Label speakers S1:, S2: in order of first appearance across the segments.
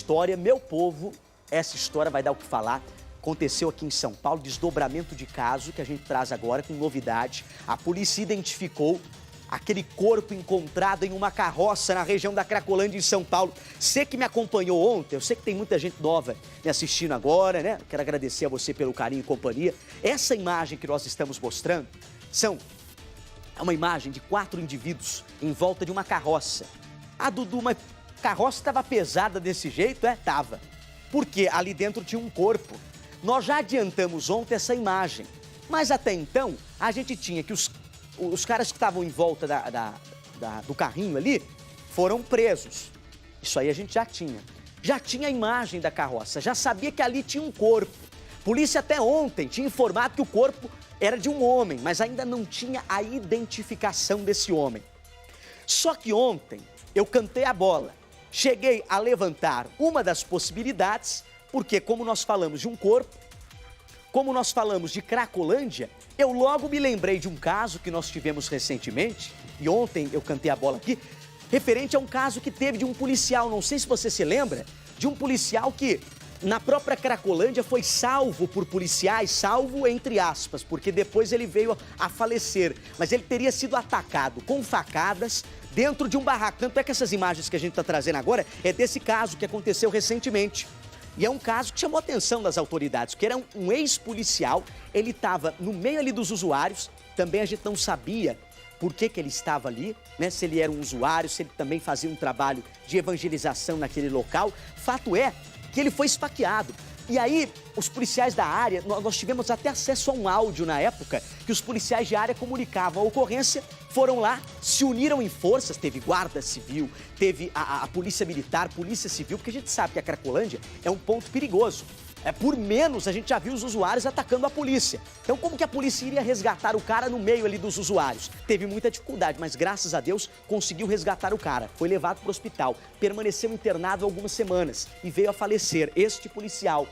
S1: história, meu povo, essa história vai dar o que falar. Aconteceu aqui em São Paulo, desdobramento de caso que a gente traz agora com novidade. A polícia identificou aquele corpo encontrado em uma carroça na região da Cracolândia, em São Paulo. Você que me acompanhou ontem, eu sei que tem muita gente nova me assistindo agora, né? Quero agradecer a você pelo carinho e companhia. Essa imagem que nós estamos mostrando é uma imagem de 4 indivíduos em volta de uma carroça. Ah, Dudu, mas a carroça estava pesada desse jeito? Tava. Porque ali dentro tinha um corpo. Nós já adiantamos ontem essa imagem, mas até então a gente tinha que os caras que estavam em volta do carrinho ali foram presos. Isso aí a gente já tinha. Já tinha a imagem da carroça, já sabia que ali tinha um corpo. Polícia até ontem tinha informado que o corpo era de um homem, mas ainda não tinha a identificação desse homem. Só que ontem eu cantei a bola, cheguei a levantar uma das possibilidades, porque como nós falamos de um corpo, como nós falamos de Cracolândia, eu logo me lembrei de um caso que nós tivemos recentemente, e ontem eu cantei a bola aqui, referente a um caso que teve de um policial, não sei se você se lembra, de um policial que na própria Cracolândia foi salvo por policiais, salvo entre aspas, porque depois ele veio a falecer, mas ele teria sido atacado com facadas dentro de um barraco. Tanto é que essas imagens que a gente está trazendo agora é desse caso que aconteceu recentemente. E é um caso que chamou a atenção das autoridades, que era um ex-policial, ele estava no meio ali dos usuários, também a gente não sabia por que ele estava ali, né? Se ele era um usuário, se ele também fazia um trabalho de evangelização naquele local. Fato é que ele foi esfaqueado. E aí, os policiais da área, nós tivemos até acesso a um áudio na época, que os policiais de área comunicavam a ocorrência, foram lá, se uniram em forças, teve guarda civil, teve a polícia militar, polícia civil, porque a gente sabe que a Cracolândia é um ponto perigoso. Por menos a gente já viu os usuários atacando a polícia. Então como que a polícia iria resgatar o cara no meio ali dos usuários? Teve muita dificuldade, mas graças a Deus conseguiu resgatar o cara. Foi levado para o hospital, permaneceu internado algumas semanas e veio a falecer, este policial.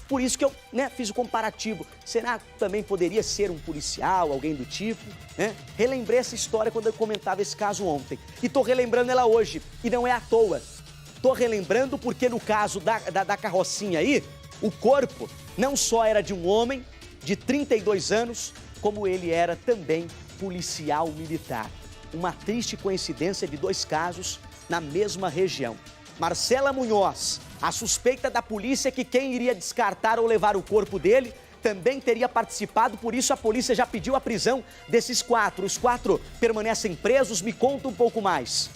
S1: Por isso que eu fiz o comparativo. Será que também poderia ser um policial, alguém do tipo? Relembrei essa história quando eu comentava esse caso ontem. E estou relembrando ela hoje, e não é à toa. Estou relembrando porque no caso da carrocinha aí, o corpo não só era de um homem de 32 anos, como ele era também policial militar. Uma triste coincidência de 2 casos na mesma região. Marcela Munhoz, a suspeita da polícia que quem iria descartar ou levar o corpo dele também teria participado, por isso a polícia já pediu a prisão desses 4. Os 4 permanecem presos, me conta um pouco mais.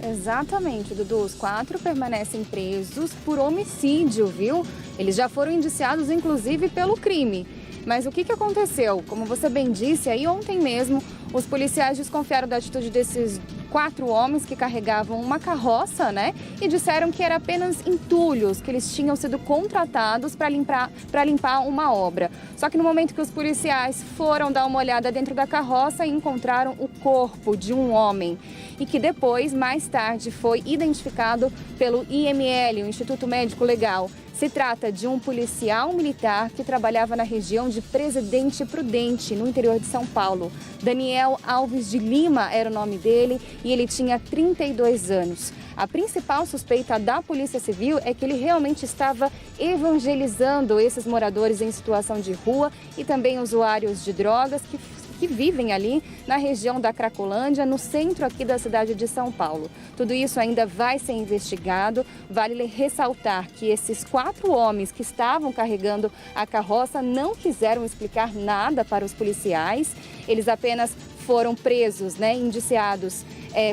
S2: Exatamente, Dudu. Os 4 permanecem presos por homicídio, viu? Eles já foram indiciados, inclusive, pelo crime. Mas o que aconteceu? Como você bem disse, aí ontem mesmo, os policiais desconfiaram da atitude desses 4 homens que carregavam uma carroça, E disseram que era apenas entulhos, que eles tinham sido contratados para limpar uma obra. Só que no momento que os policiais foram dar uma olhada dentro da carroça, encontraram o corpo de um homem. E que depois, mais tarde, foi identificado pelo IML, o Instituto Médico Legal. Se trata de um policial militar que trabalhava na região de Presidente Prudente, no interior de São Paulo. Daniel Alves de Lima era o nome dele e ele tinha 32 anos. A principal suspeita da Polícia Civil é que ele realmente estava evangelizando esses moradores em situação de rua e também usuários de drogas que vivem ali na região da Cracolândia, no centro aqui da cidade de São Paulo. Tudo isso ainda vai ser investigado. Vale ressaltar que esses 4 homens que estavam carregando a carroça não quiseram explicar nada para os policiais. Eles apenas foram presos, indiciados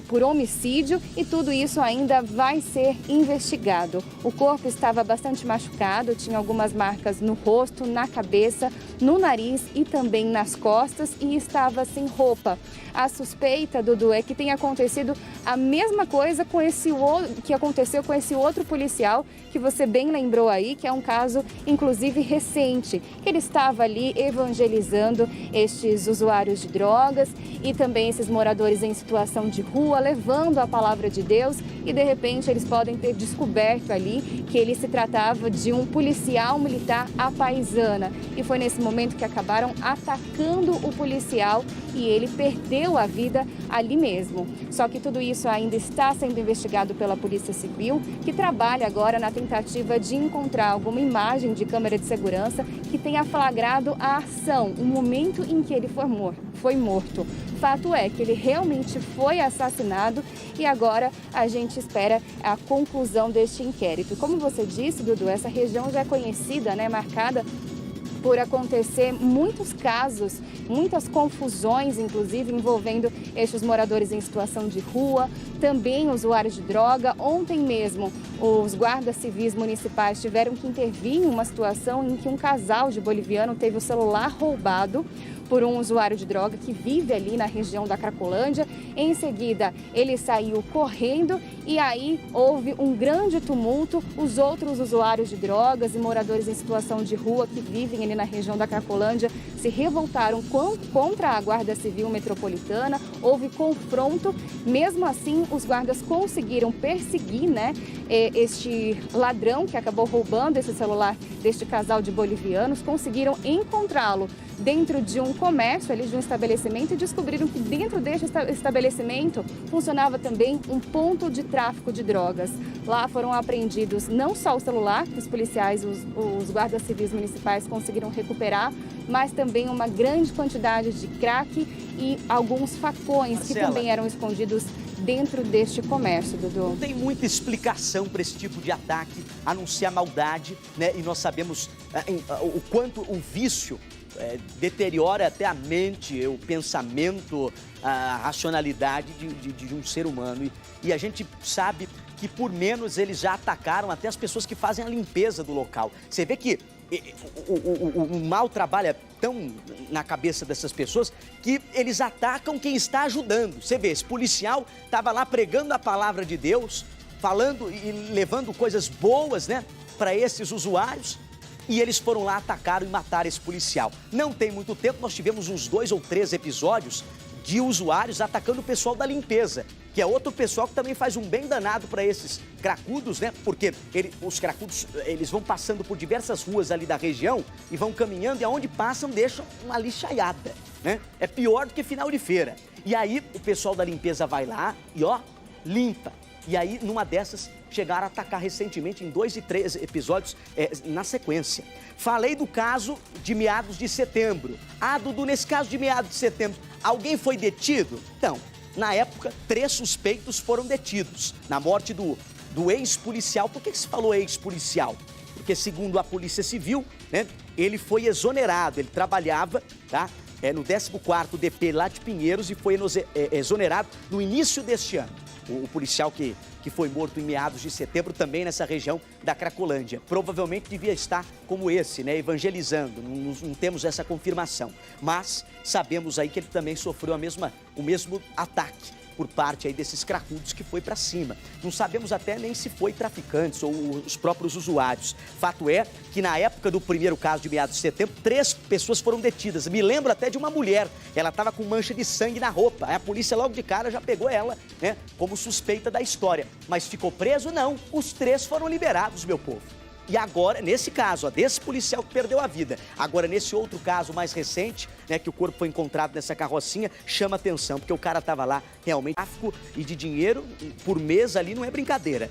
S2: por homicídio e tudo isso ainda vai ser investigado. O corpo estava bastante machucado, tinha algumas marcas no rosto, na cabeça, no nariz e também nas costas e estava sem roupa. A suspeita, Dudu, é que tenha acontecido a mesma coisa que aconteceu com esse outro policial que você bem lembrou aí, que é um caso inclusive recente, que ele estava ali evangelizando estes usuários de drogas e também esses moradores em situação de rua, levando a palavra de Deus e, de repente, eles podem ter descoberto ali que ele se tratava de um policial militar à paisana. E foi nesse momento que acabaram atacando o policial e ele perdeu a vida ali mesmo. Só que tudo isso ainda está sendo investigado pela Polícia Civil, que trabalha agora na tentativa de encontrar alguma imagem de câmera de segurança que tenha flagrado a ação, o momento em que ele foi morto. Fato é que ele realmente foi assassinado e agora a gente espera a conclusão deste inquérito. Como você disse, Dudu, essa região já é conhecida, né, marcada por acontecer muitos casos, muitas confusões, inclusive envolvendo estes moradores em situação de rua, também usuários de droga. Ontem mesmo, os guardas civis municipais tiveram que intervir em uma situação em que um casal de boliviano teve o celular roubado por um usuário de droga que vive ali na região da Cracolândia. Em seguida, ele saiu correndo e aí houve um grande tumulto. Os outros usuários de drogas e moradores em situação de rua que vivem ali na região da Cracolândia se revoltaram contra a Guarda Civil Metropolitana. Houve confronto. Mesmo assim, os guardas conseguiram perseguir, né, este ladrão que acabou roubando esse celular deste casal de bolivianos. Conseguiram encontrá-lo dentro de um comércio, ali de um estabelecimento, e descobriram que dentro deste estabelecimento funcionava também um ponto de tráfico de drogas. Lá foram apreendidos não só o celular, que os policiais, os guardas civis municipais conseguiram recuperar, mas também uma grande quantidade de crack e alguns facões, Marcela, que também eram escondidos dentro deste comércio, Dudu.
S1: Não tem muita explicação para esse tipo de ataque, a não ser a maldade, né? E nós sabemos o quanto o vício deteriora até a mente, o pensamento, a racionalidade de um ser humano. E a gente sabe que por menos eles já atacaram até as pessoas que fazem a limpeza do local. Você vê que o mal trabalha tão na cabeça dessas pessoas que eles atacam quem está ajudando. Você vê, esse policial estava lá pregando a palavra de Deus, falando e levando coisas boas, né, para esses usuários. E eles foram lá, atacaram e mataram esse policial. Não tem muito tempo, nós tivemos uns 2 ou 3 episódios de usuários atacando o pessoal da limpeza, que é outro pessoal que também faz um bem danado para esses cracudos, né? Porque os cracudos, eles vão passando por diversas ruas ali da região e vão caminhando e aonde passam deixam uma lixaiada, né? É pior do que final de feira. E aí o pessoal da limpeza vai lá e ó, limpa. E aí, numa dessas, chegaram a atacar recentemente em 2 e 3 episódios na sequência. Falei do caso de meados de setembro. Ah, Dudu, nesse caso de meados de setembro, alguém foi detido? Então, na época, 3 suspeitos foram detidos na morte do ex-policial. Por que se falou ex-policial? Porque, segundo a Polícia Civil, né, ele foi exonerado, ele trabalhava, tá? No 14º DP lá de Pinheiros e foi exonerado no início deste ano. O policial que foi morto em meados de setembro também nessa região da Cracolândia. Provavelmente devia estar como esse, né, evangelizando, não temos essa confirmação. Mas sabemos aí que ele também sofreu o mesmo ataque por parte aí desses cracudos que foi para cima. Não sabemos até nem se foi traficantes ou os próprios usuários. Fato é que na época do primeiro caso de meados de setembro, 3 pessoas foram detidas. Me lembro até de uma mulher, ela estava com mancha de sangue na roupa. Aí a polícia logo de cara já pegou ela, né, como suspeita da história. Mas ficou preso? Não. Os 3 foram liberados, meu povo. E agora, nesse caso, ó, desse policial que perdeu a vida, agora nesse outro caso mais recente, né, que o corpo foi encontrado nessa carrocinha, chama atenção, porque o cara estava lá realmente tráfico e de dinheiro por mês ali não é brincadeira.